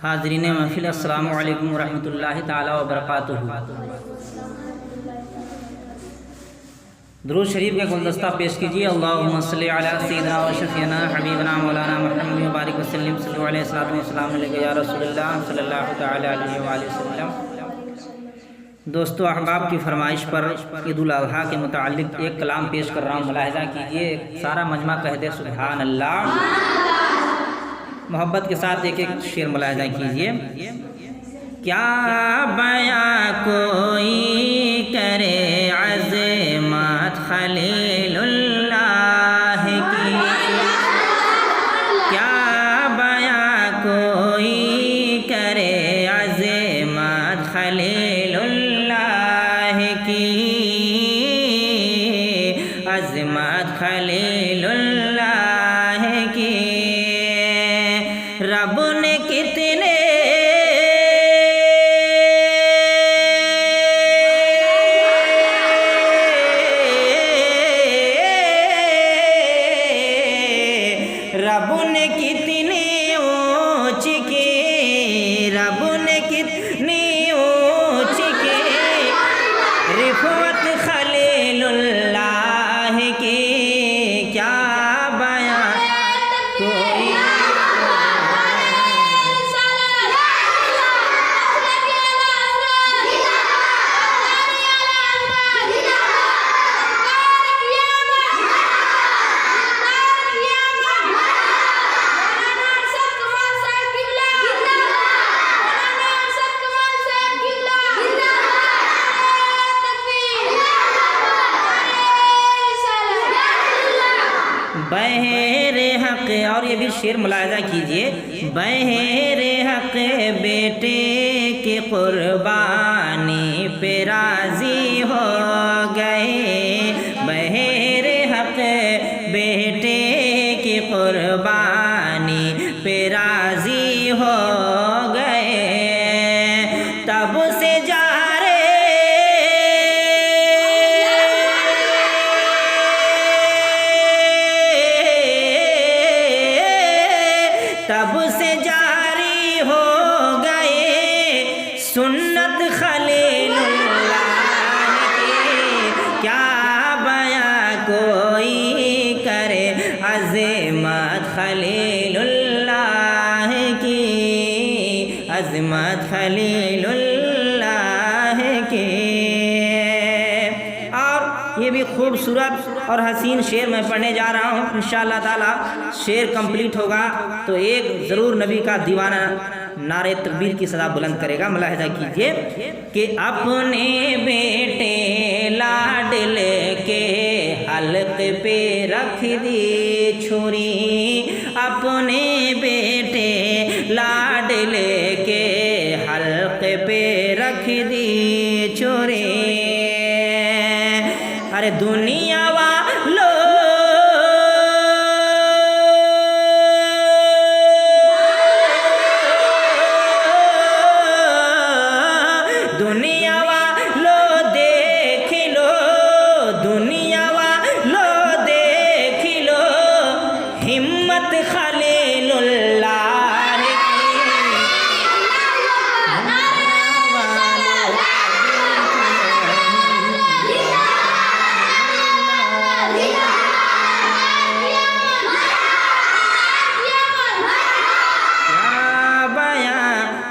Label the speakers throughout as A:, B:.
A: हाज़रीन महफ़िल, अस्सलामु अलैकुम वरहमतुल्लाहि ताला वबरकातुहू। दुरूद शरीफ का गुलदस्ता पेश कीजिए। अल्लाहुम्मा सल्लि अला सय्यिदिना व शफ़ीना हबीबना मौलाना मुहम्मद व बारिक वसल्लिम सल्लल्लाहु अलैहि वसल्लम या रसूलल्लाह सल्लल्लाहु तआला अलैहि वसल्लम। दोस्तों, अहबाब की फरमाइश पर ईद उल अज़हा के मुताल्लिक़ एक कलाम पेश कर रहा हूँ, मुलाहिज़ा कीजिए। सारा मजमा कह दे सुभान अल्लाह। मोहब्बत के साथ एक एक शेर मुलाहिज़ा कीजिए। क्या बयां कोई करे अज़मत खलीलुल्लाह की, क्या बयां कोई करे अज़मत खलीलुल्लाह की, अज़मत खलीलुल्लाह की। रब ने कितने रब ने कितनी ऊँच की, रब ने कितनी ऊँच की रिफ़त खलीलुल्लाह की। क्या बयां कोई बहरे हक़। और ये भी शेर मुलाहिज़ा कीजिए। बहरे हक़ बेटे की कुर्बानी पे राज़ी हो गए, बहरे हक़ बेटे की कुर्बानी पे राज़ी हो गए। तब से तब से जारी हो गए सुन्नत खलीलुल्लाह की। क्या बयां कोई करे अज़मत खलीलुल्लाह की, अज़मत खलीलुल्लाह की। और ये भी खूबसूरत और हसीन शेर मैं पढ़ने जा रहा हूँ। इंशाअल्लाह ताला शेर कंप्लीट होगा तो एक ज़रूर नबी का दीवाना नारे तकबीर की सदा बुलंद करेगा। मुलाहिज़ा कीजिए कि अपने बेटे लाडले के हल्क़ पे रख दी छुरी, अपने बेटे लाडले के हल्क़ पे रख दी छुरी। अरे दुनिया वालों, दुनिया वालों देख लो, दुनिया वालों देख लो हिम्मत खलीलुल्लाह की।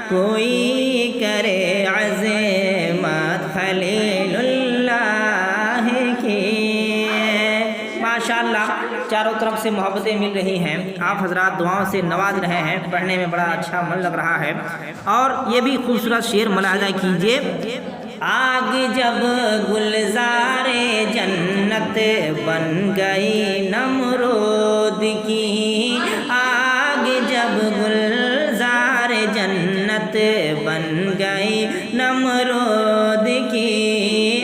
A: कोई करे अज़मत खलीलुल्लाह की। माशाअल्लाह, चारों तरफ से मोहब्बतें मिल रही हैं। आप हजरात दुआओं से नवाज रहे हैं, पढ़ने में बड़ा अच्छा मन लग रहा है। और ये भी खूबसूरत शेर मुलाहिज़ा कीजिए। आग जब गुलज़ारे जन्नत बन गई नमरूद की, आग जब गुलज़ारे जन्नत बन गई नमरूद की,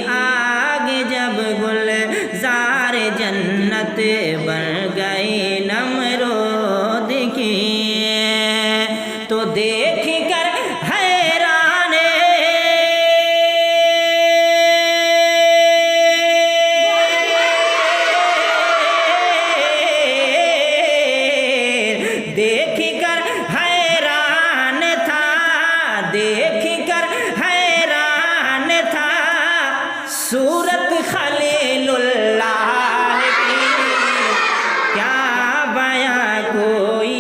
A: आग जब गुलज़ारे जन्नत बन गई नमरूद की, तो देख कर हैरान सूरत खलीलुल्लाह की क्या बयां कोई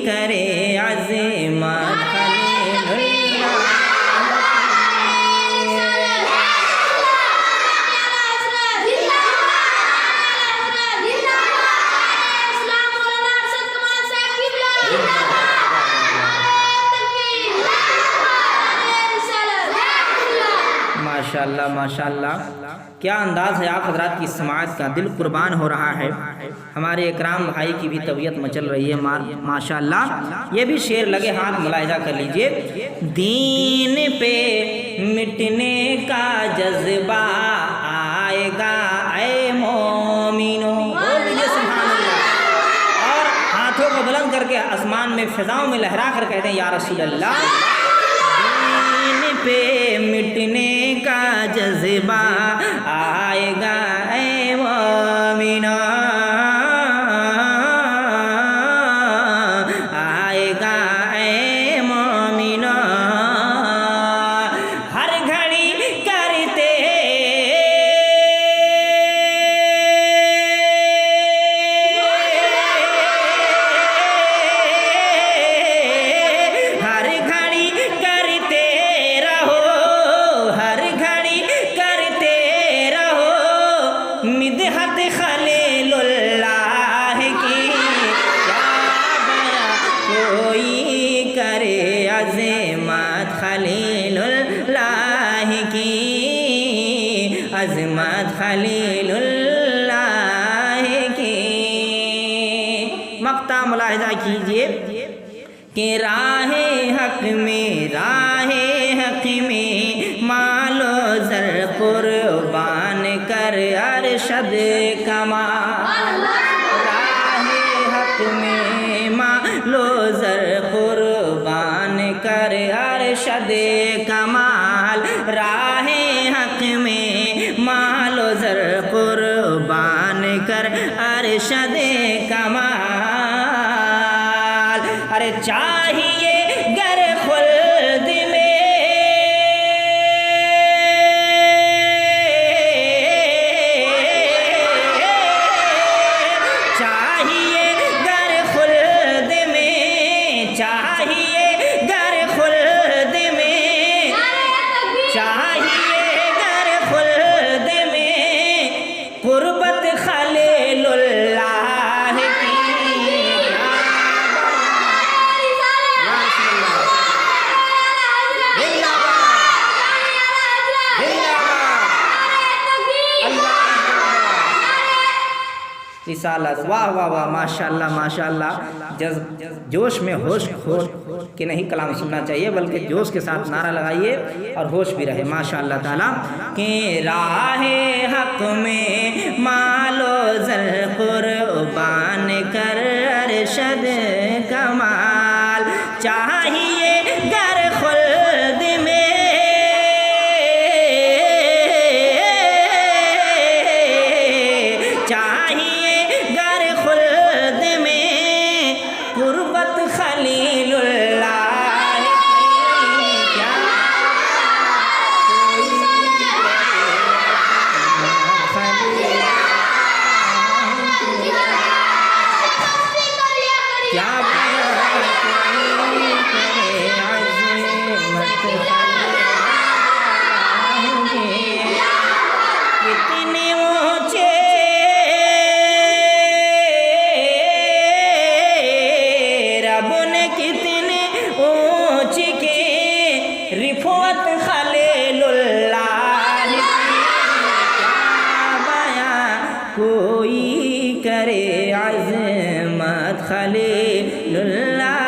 A: करे अज़मत खलीलुल्लाह। माशाअल्लाह माशाअल्लाह, क्या अंदाज़ है आप हजरात की समाअत का, दिल कुर्बान हो रहा है। हमारे इकराम भाई की भी तबीयत मचल रही है माशाअल्लाह। ये भी शेर लगे हाथ मुलाहिजा कर लीजिए। दीन पे मिटने का जज्बा आएगा ऐ मोमिनो, बोल दीजिए सुभान अल्लाह। और हाथों को बुलंद करके आसमान में फिजाओं में लहरा कर कहते हैं या रसूल अल्लाह। दीन पे मिटने का जज्बा आएगा ऐ मोमिनो, आएगा ऐ मोमिनो। हर घड़ी करते हर घड़ी करते रहो, हर घड़ी करते रहो मिदहत खलीलुल्लाह की क्या बयां कोई करे अज़मत खलीलुल्लाह की, अज़मत खलीलुल्लाह की। मक्ता मुलाहिजा कीजिए कि राहे हक में, राहे हक में मालो ज़र कुर्बान कर अरशद कमाल। राहे हक में मालो ज़र कुर्बान कर अरशद कमाल। राहे हक में मालो ज़र कुर्बान कर अरशद कमाल। अरे चाहिए गर खुल्द में, चाहिए गर खुल्द में, चाहिए गर खुल्द में, चाहिए गर खुल्द में कुर्बत खलीलुल्लाह की। रिसालत, वाह वाह वाह, माशाअल्लाह माशाअल्लाह। जोश में होश खो के नहीं कलाम सुनना चाहिए, बल्कि जोश के साथ नारा लगाइए और होश भी रहे माशाअल्लाह ताला। कि राहे हक में मालो ज़र कुर्बान कर अरशद कमाल। चाहिए गर खुल्द में, चाहिए गर खुल्द में कुर्बत खलीलुल्लाह की क्या क्या कितने ऊंचे रब ने कितने ऊंची के रिफत खलीलुल्लाह की क्या बयां कोई करे अज़मत खलीलुल्लाह